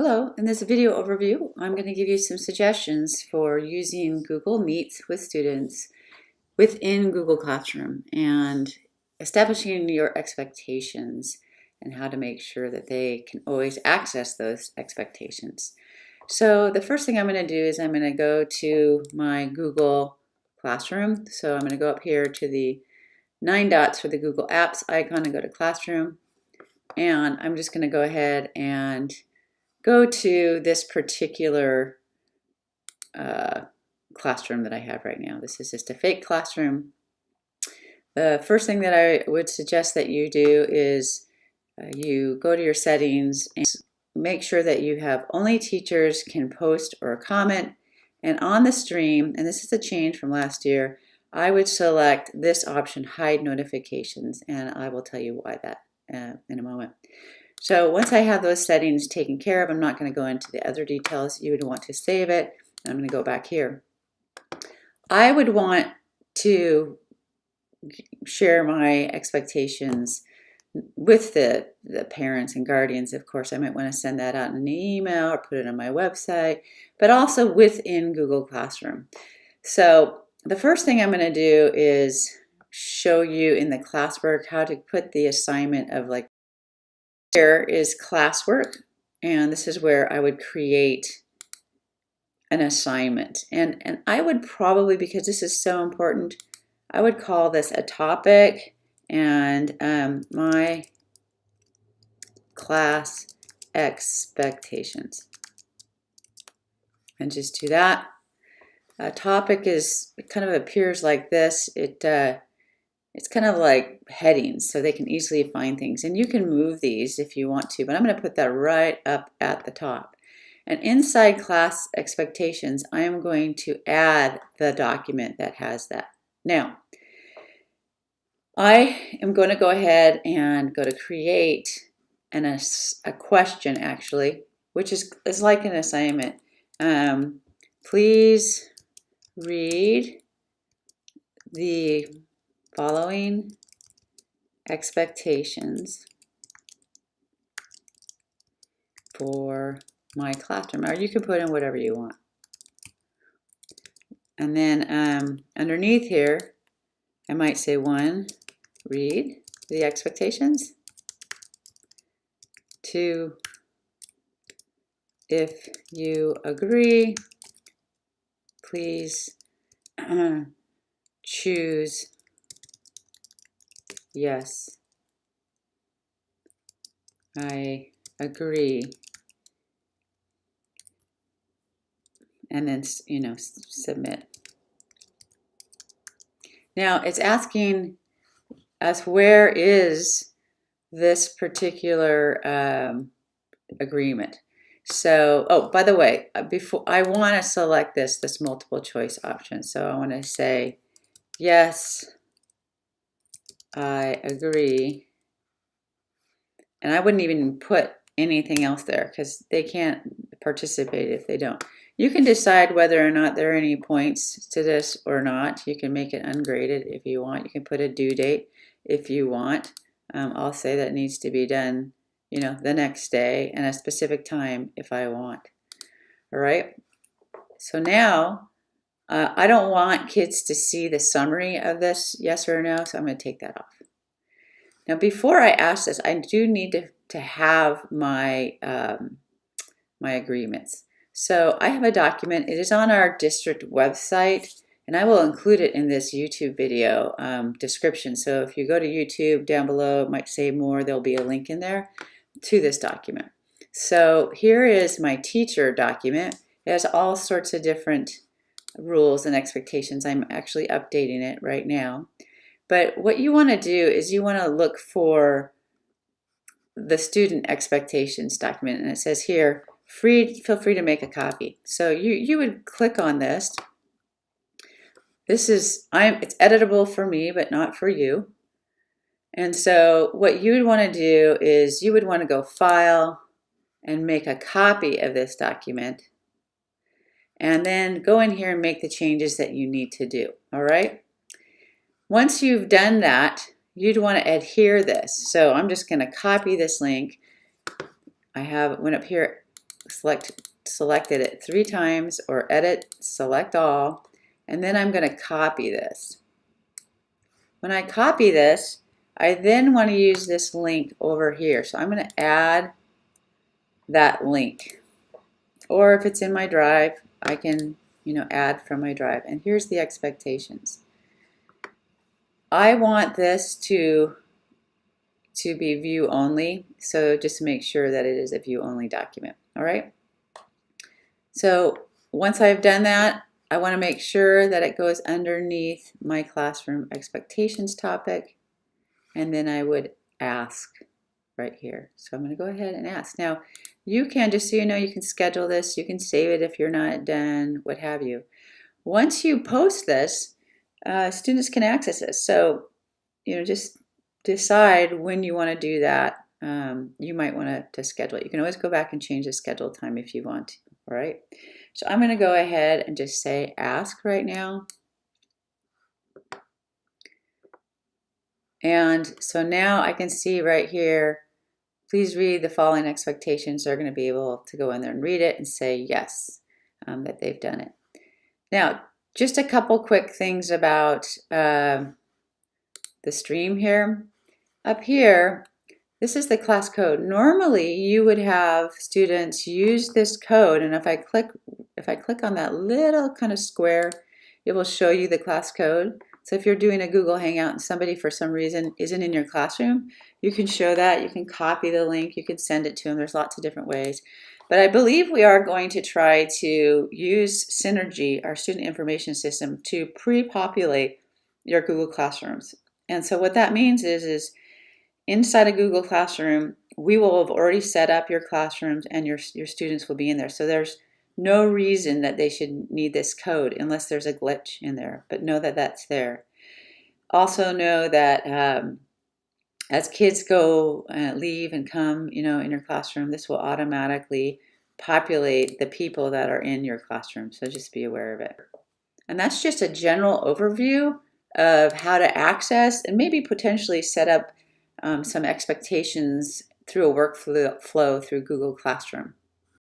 Hello, in this video overview, I'm going to give you some suggestions for using Google Meets with students within Google Classroom and establishing your expectations and how to make sure that they can always access those expectations. So the first thing I'm going to do is I'm going to go to my Google Classroom. So I'm going to go up here to the 9 dots for the Google Apps icon and go to Classroom. And I'm just going to go ahead and go to this particular classroom that I have right now. This is just a fake classroom. The first thing that I would suggest that you do is you go to your settings and make sure that you have only teachers can post or comment. And on the stream, and this is a change from last year, I would select this option, hide notifications, and I will tell you why that in a moment. So once I have those settings taken care of, I'm not going to go into the other details. You would want to save it. I'm going to go back here. I would want to share my expectations with the parents and guardians. Of course, I might want to send that out in an email or put it on my website, but also within Google Classroom. So the first thing I'm going to do is show you in the classwork how to put the assignment of like, here is classwork, and this is where I would create an assignment. And I would probably, because this is so important, I would call this a topic and my class expectations. And just do that. A topic is, it kind of appears like this. It's kind of like headings, so they can easily find things. And you can move these if you want to, but I'm going to put that right up at the top. And inside class expectations, I am going to add the document that has that. Now, I am going to go ahead and go to create a question, actually, which is like an assignment. Please read the following expectations for my classroom, or you can put in whatever you want. And then underneath here, I might say 1, read the expectations. 2, if you agree, please choose yes, I agree. And then, submit. Now it's asking us where is this particular agreement. So, oh, by the way, before I want to select this multiple choice option. So I want to say, yes, I agree. And I wouldn't even put anything else there because they can't participate if they don't. You can decide whether or not there are any points to this or not. You can make it ungraded if you want. You can put a due date if you want. I'll say that it needs to be done, the next day and a specific time if I want. All right. So now I don't want kids to see the summary of this, yes or no, so I'm going to take that off. Now, before I ask this, I do need to have my my agreements. So I have a document. It is on our district website, and I will include it in this YouTube video description. So if you go to YouTube, down below, it might say more. There'll be a link in there to this document. So here is my teacher document. It has all sorts of different rules and expectations. I'm actually updating it right now. But what you want to do is you want to look for the student expectations document, and it says here, feel free to make a copy. So you would click on this. It's editable for me, but not for you. And so what you would want to do is you would want to go File and make a copy of this document. And then go in here and make the changes that you need to do. All right. Once you've done that, you'd want to adhere this. So I'm just going to copy this link. I have went up here selected it 3 times, or edit, select all, and then I'm going to copy this. When I copy this, I then want to use this link over here. So I'm going to add that link. Or if it's in my drive, I can, add from my drive. And here's the expectations. I want this to be view only, so just make sure that it is a view only document. All right. So once I've done that, I want to make sure that it goes underneath my classroom expectations topic, and then I would ask right here. So I'm going to go ahead and ask. Now, you can, just so you know, you can schedule this, you can save it if you're not done, what have you. Once you post this, students can access this. So, just decide when you want to do that. You might want to schedule it. You can always go back and change the schedule time if you want to. All right. So I'm going to go ahead and just say ask right now. And so now I can see right here, please read the following expectations. They're going to be able to go in there and read it and say yes, that they've done it. Now, just a couple quick things about the stream here. Up here, this is the class code. Normally, you would have students use this code, and if I click on that little kind of square, it will show you the class code. So if you're doing a Google Hangout and somebody for some reason isn't in your classroom, you can show that. You can copy the link. You can send it to them. There's lots of different ways. But I believe we are going to try to use Synergy, our student information system, to pre-populate your Google Classrooms. And so what that means is inside a Google Classroom, we will have already set up your classrooms and your students will be in there. So there's no reason that they should need this code unless there's a glitch in there, but know that that's there. Also know that as kids go, leave and come, in your classroom, this will automatically populate the people that are in your classroom. So just be aware of it. And that's just a general overview of how to access and maybe potentially set up some expectations through a workflow through Google Classroom.